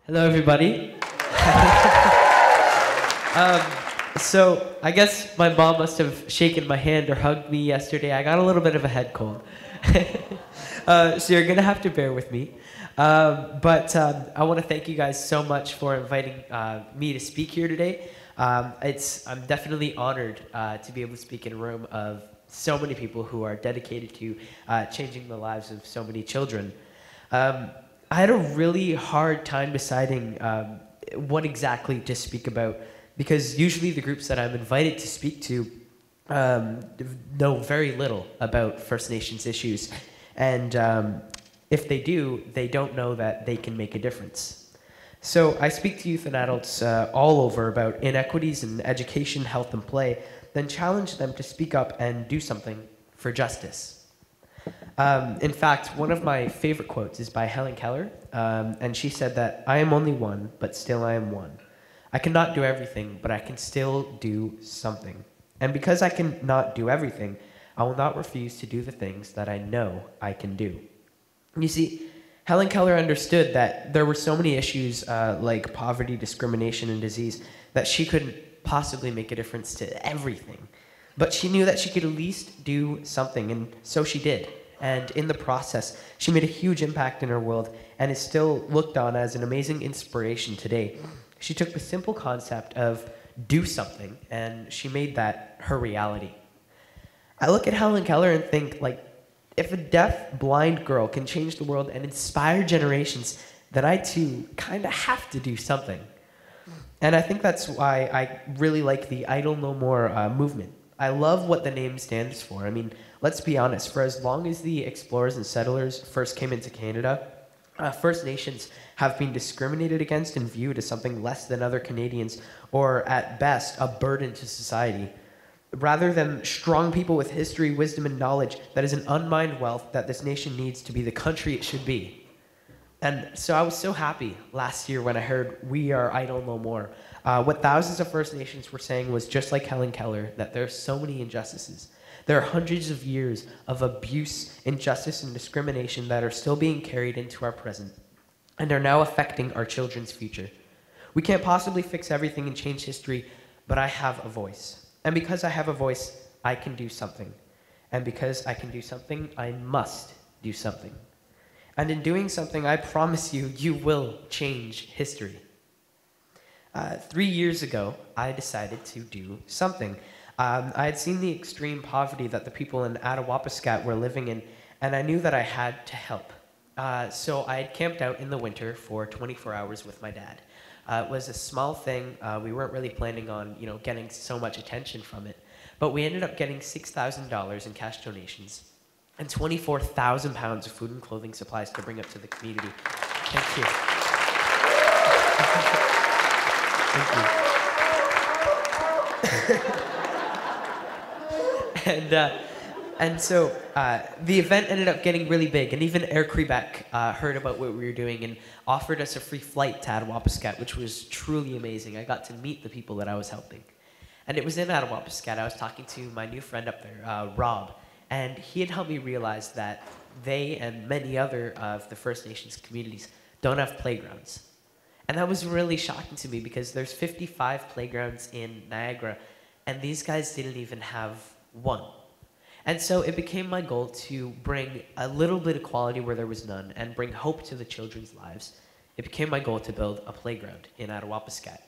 Hello, everybody. um, so I guess my mom must have shaken my hand or hugged me yesterday. I got a little bit of a head cold. So you're going to have to bear with me. But I want to thank you guys so much for inviting me to speak here today. I'm definitely honored to be able to speak in a room of so many people who are dedicated to changing the lives of so many children. I had a really hard time deciding what exactly to speak about, because usually the groups that I'm invited to speak to know very little about First Nations issues, and if they do, they don't know that they can make a difference. So I speak to youth and adults all over about inequities in education, health, and play, then challenge them to speak up and do something for justice. In fact, one of my favorite quotes is by Helen Keller, and she said that, "I am only one, but still I am one. I cannot do everything, but I can still do something. And because I cannot do everything, I will not refuse to do the things that I know I can do." You see, Helen Keller understood that there were so many issues like poverty, discrimination, and disease that she couldn't possibly make a difference to everything. But she knew that she could at least do something, and so she did. And in the process, she made a huge impact in her world and is still looked on as an amazing inspiration today. She took the simple concept of do something, and she made that her reality. I look at Helen Keller and think, like, if a deaf, blind girl can change the world and inspire generations, then I too kind of have to do something. And I think that's why I really like the Idle No More movement. I love what the name stands for. I mean, let's be honest, for as long as the explorers and settlers first came into Canada, First Nations have been discriminated against and viewed as something less than other Canadians, or at best, a burden to society. Rather than strong people with history, wisdom, and knowledge, that is an unmined wealth that this nation needs to be the country it should be. And so I was so happy last year when I heard "We are idle no more." What thousands of First Nations were saying was just like Helen Keller, that there are so many injustices. There are hundreds of years of abuse, injustice, and discrimination that are still being carried into our present and are now affecting our children's future. We can't possibly fix everything and change history, but I have a voice. And because I have a voice, I can do something. And because I can do something, I must do something. And in doing something, I promise you, you will change history. 3 years ago, I decided to do something. I had seen the extreme poverty that the people in Attawapiskat were living in, and I knew that I had to help. So I had camped out in the winter for 24 hours with my dad. It was a small thing. We weren't really planning on, getting so much attention from it. But we ended up getting $6,000 in cash donations and 24,000 pounds of food and clothing supplies to bring up to the community. Thank you. Thank you. And so the event ended up getting really big, and even Air Quebec heard about what we were doing and offered us a free flight to Attawapiskat, which was truly amazing. I got to meet the people that I was helping. And it was in Attawapiskat. I was talking to my new friend up there, Rob, and he had helped me realize that they and many other of the First Nations communities don't have playgrounds. And that was really shocking to me because there's 55 playgrounds in Niagara, and these guys didn't even have one. And so it became my goal to bring a little bit of quality where there was none and bring hope to the children's lives. It became my goal to build a playground in Attawapiskat.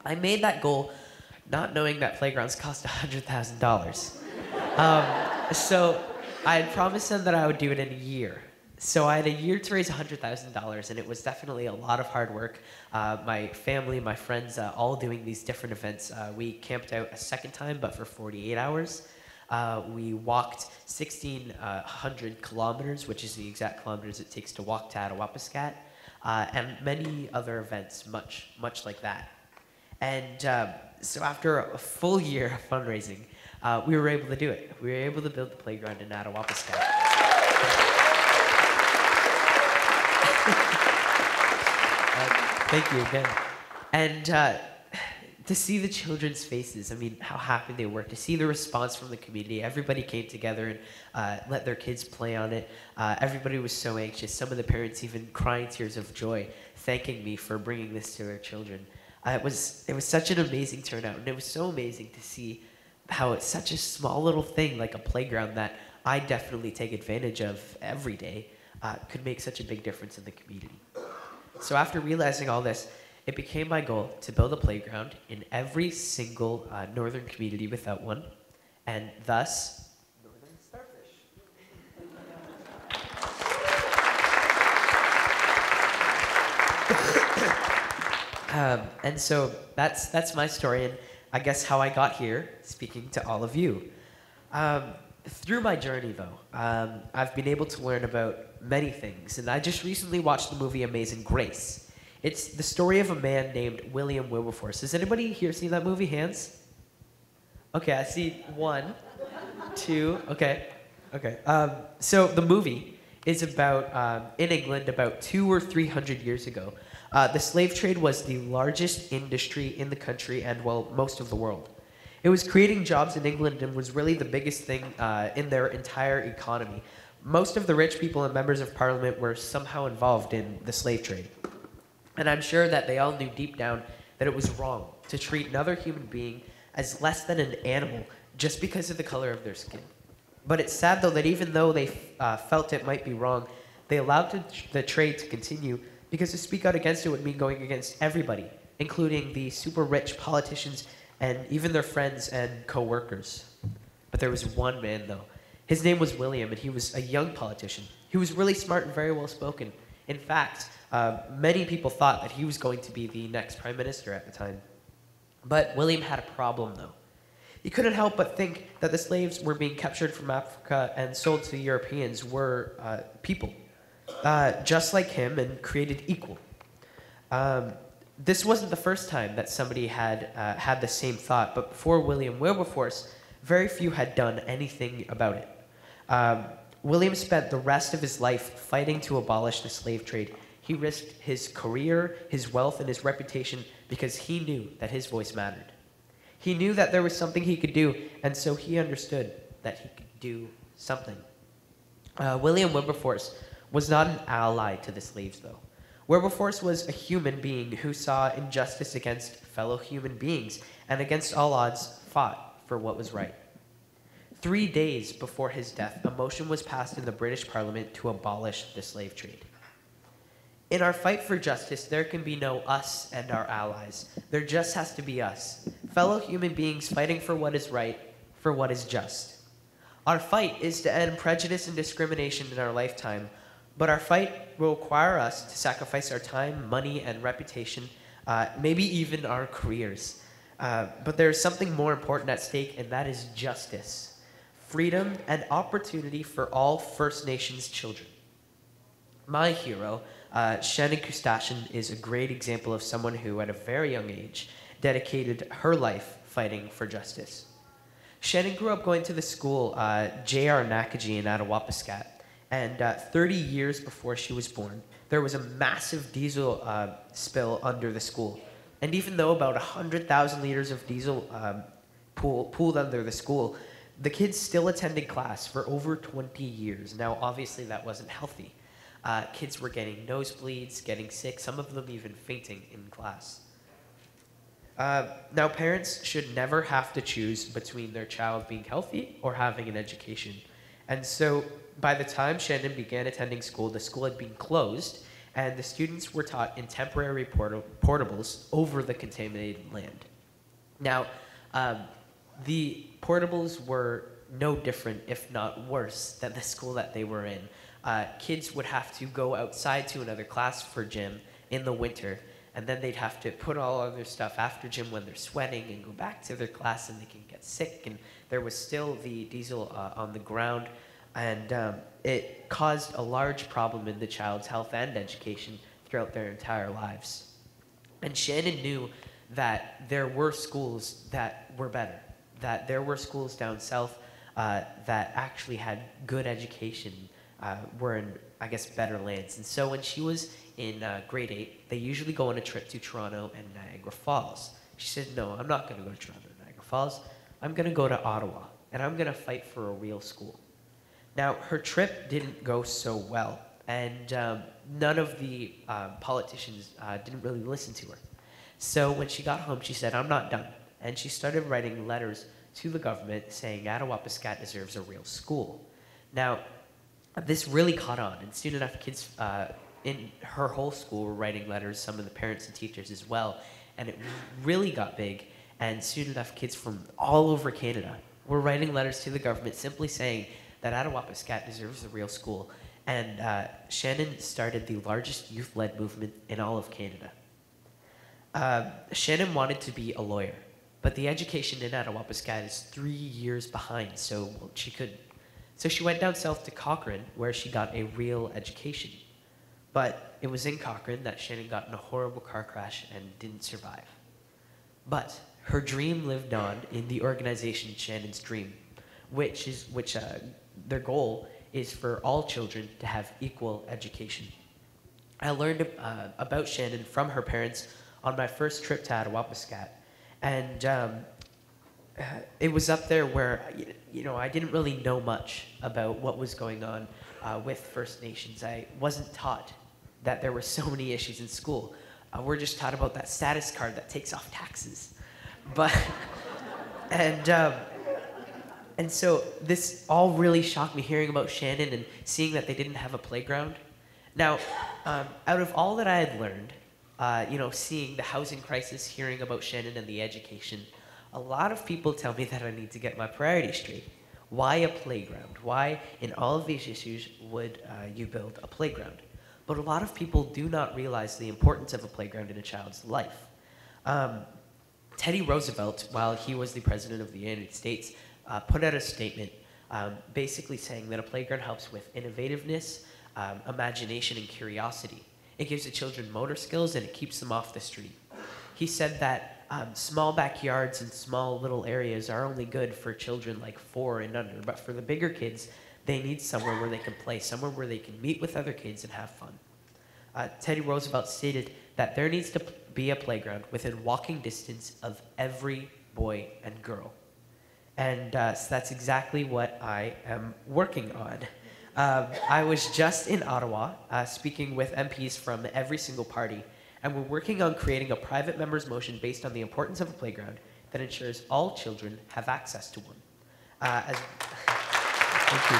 I made that goal not knowing that playgrounds cost $100,000. So I had promised them that I would do it in a year. So I had a year to raise $100,000, and it was definitely a lot of hard work. My family, my friends, all doing these different events. We camped out a second time, but for 48 hours. We walked 1,600 kilometers, which is the exact kilometers it takes to walk to Attawapiskat, and many other events, much like that. And so after a full year of fundraising, we were able to do it. We were able to build the playground in Attawapiskat. Thank you again. And to see the children's faces, I mean, how happy they were, to see the response from the community. Everybody came together and let their kids play on it. Everybody was so anxious. Some of the parents even crying tears of joy, thanking me for bringing this to their children. It was such an amazing turnout, and it was so amazing to see how it's such a small little thing, like a playground that I definitely take advantage of every day, could make such a big difference in the community. So after realizing all this, it became my goal to build a playground in every single northern community without one, and thus, Northern Starfish. And so that's my story, and I guess how I got here, speaking to all of you. Through my journey, though, I've been able to learn about many things, and I just recently watched the movie Amazing Grace. It's the story of a man named William Wilberforce. Has anybody here seen that movie? Hands? Okay, I see 1, 2, okay. So the movie is about, in England, about 200 or 300 years ago. The slave trade was the largest industry in the country and, well, most of the world. It was creating jobs in England and was really the biggest thing in their entire economy. Most of the rich people and members of parliament were somehow involved in the slave trade. And I'm sure that they all knew deep down that it was wrong to treat another human being as less than an animal just because of the color of their skin. But it's sad, though, that even though they felt it might be wrong, they allowed the trade to continue because to speak out against it would mean going against everybody, including the super rich politicians and even their friends and co-workers. But there was one man, though. His name was William, and he was a young politician. He was really smart and very well spoken. In fact, many people thought that he was going to be the next prime minister at the time. But William had a problem, though. He couldn't help but think that the slaves were being captured from Africa and sold to Europeans were people, just like him and created equal. This wasn't the first time that somebody had had the same thought, but before William Wilberforce, very few had done anything about it. William spent the rest of his life fighting to abolish the slave trade. He risked his career, his wealth, and his reputation because he knew that his voice mattered. He knew that there was something he could do, and so he understood that he could do something. William Wilberforce was not an ally to the slaves, though. Wilberforce was a human being who saw injustice against fellow human beings and against all odds fought for what was right. 3 days before his death, a motion was passed in the British Parliament to abolish the slave trade. In our fight for justice, there can be no us and our allies. There just has to be us, fellow human beings fighting for what is right, for what is just. Our fight is to end prejudice and discrimination in our lifetime, but our fight will require us to sacrifice our time, money, and reputation, maybe even our careers. But there is something more important at stake, and that is justice. Freedom and opportunity for all First Nations children. My hero, Shannon Kustashian, is a great example of someone who, at a very young age, dedicated her life fighting for justice. Shannon grew up going to the school J.R. Nakaji in Attawapiskat, and 30 years before she was born, there was a massive diesel spill under the school. And even though about 100,000 liters of diesel pooled under the school, the kids still attended class for over 20 years. Now, obviously, that wasn't healthy. Kids were getting nosebleeds, getting sick, some of them even fainting in class. Now, parents should never have to choose between their child being healthy or having an education. And so, by the time Shannon began attending school, the school had been closed, and the students were taught in temporary portables over the contaminated land. Now, the portables were no different, if not worse, than the school that they were in. Kids would have to go outside to another class for gym in the winter, and then they'd have to put all of their stuff after gym when they're sweating and go back to their class, and they can get sick, and there was still the diesel on the ground, and it caused a large problem in the child's health and education throughout their entire lives. And Shannon knew that there were schools that were better, that there were schools down south that actually had good education, were in, I guess, better lands. And so when she was in grade 8, they usually go on a trip to Toronto and Niagara Falls She said, no, I'm not going to go to Toronto or Niagara Falls. I'm going to go to Ottawa, and I'm going to fight for a real school. Now, her trip didn't go so well, and none of the politicians didn't really listen to her. So when she got home, she said, I'm not done. And she started writing letters to the government saying Attawapiskat deserves a real school. Now, this really caught on, and soon enough kids in her whole school were writing letters, some of the parents and teachers as well, and it really got big, and soon enough kids from all over Canada were writing letters to the government simply saying that Attawapiskat deserves a real school, and Shannon started the largest youth-led movement in all of Canada. Shannon wanted to be a lawyer, but the education in Attawapiskat is 3 years behind, so she went down south to Cochrane, where she got a real education. But it was in Cochrane that Shannon got in a horrible car crash and didn't survive. But her dream lived on in the organization Shannon's Dream, which their goal is for all children to have equal education. I learned about Shannon from her parents on my first trip to Attawapiskat, and it was up there where I didn't really know much about what was going on with First Nations. I wasn't taught that there were so many issues in school. We're just taught about that status card that takes off taxes. But and so this all really shocked me, hearing about Shannon and seeing that they didn't have a playground. Now, out of all that I had learned, seeing the housing crisis, hearing about Shannon and the education, a lot of people tell me that I need to get my priorities straight. Why a playground? Why, in all of these issues, would you build a playground? But a lot of people do not realize the importance of a playground in a child's life. Teddy Roosevelt, while he was the President of the United States, put out a statement basically saying that a playground helps with innovativeness, imagination, and curiosity. It gives the children motor skills and it keeps them off the street. He said that small backyards and small little areas are only good for children like 4 and under, but for the bigger kids, they need somewhere where they can play, somewhere where they can meet with other kids and have fun. Teddy Roosevelt stated that there needs to be a playground within walking distance of every boy and girl. And so that's exactly what I am working on. I was just in Ottawa speaking with MPs from every single party, and we're working on creating a private member's motion based on the importance of a playground that ensures all children have access to one. Thank you.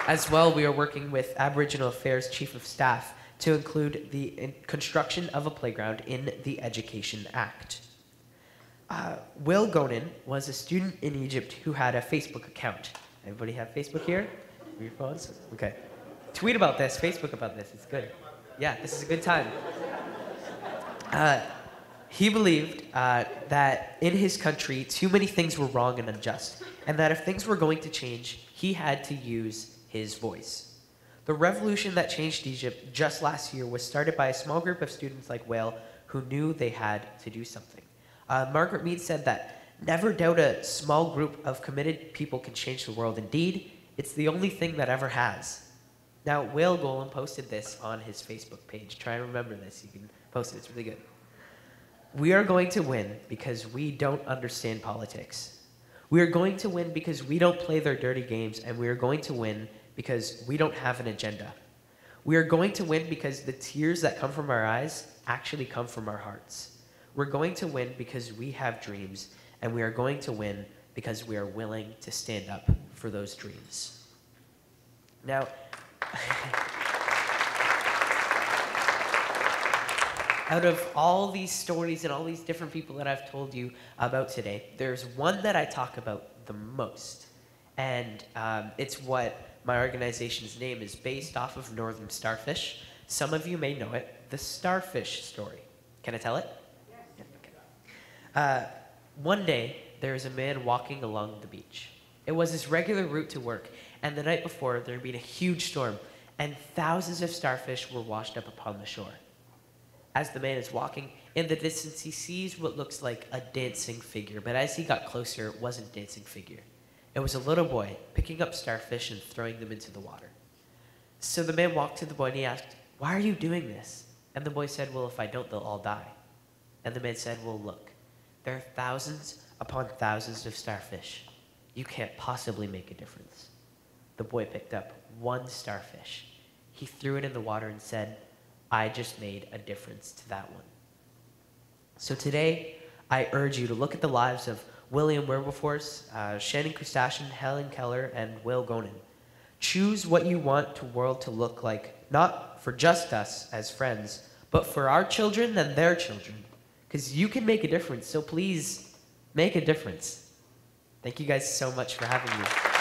As well, we are working with Aboriginal Affairs Chief of Staff to include the construction of a playground in the Education Act. Will Gonin was a student in Egypt who had a Facebook account. Everybody have Facebook here? Your phones? Okay. Tweet about this, Facebook about this, it's good. Yeah, this is a good time. He believed that in his country, too many things were wrong and unjust, and that if things were going to change, he had to use his voice. The revolution that changed Egypt just last year was started by a small group of students like Whale who knew they had to do something. Margaret Mead said that, "Never doubt a small group of committed people can change the world. Indeed, it's the only thing that ever has." Now, Whale Golem posted this on his Facebook page. Try and remember this. You can post it. It's really good. "We are going to win because we don't understand politics. We are going to win because we don't play their dirty games, and we are going to win because we don't have an agenda. We are going to win because the tears that come from our eyes actually come from our hearts. We're going to win because we have dreams, and we are going to win because we are willing to stand up for those dreams." Now, out of all these stories and all these different people that I've told you about today, there's one that I talk about the most, and it's what my organization's name is based off of Northern Starfish. Some of you may know it, the Starfish story. Can I tell it? Yes. Okay. One day, there was a man walking along the beach. It was his regular route to work, and the night before, there had been a huge storm, and thousands of starfish were washed up upon the shore. As the man is walking, in the distance, he sees what looks like a dancing figure, but as he got closer, it wasn't a dancing figure. It was a little boy picking up starfish and throwing them into the water. So the man walked to the boy and he asked, "Why are you doing this?" And the boy said, well, if I don't, they'll all die. And the man said, well, look, there are thousands upon thousands of starfish. You can't possibly make a difference. The boy picked up one starfish. He threw it in the water and said, I just made a difference to that one. So today, I urge you to look at the lives of William Wilberforce, Shannon Kustashian, Helen Keller, and Will Gonin. Choose what you want the world to look like, not for just us as friends, but for our children and their children. Because you can make a difference, so please make a difference. Thank you guys so much for having me.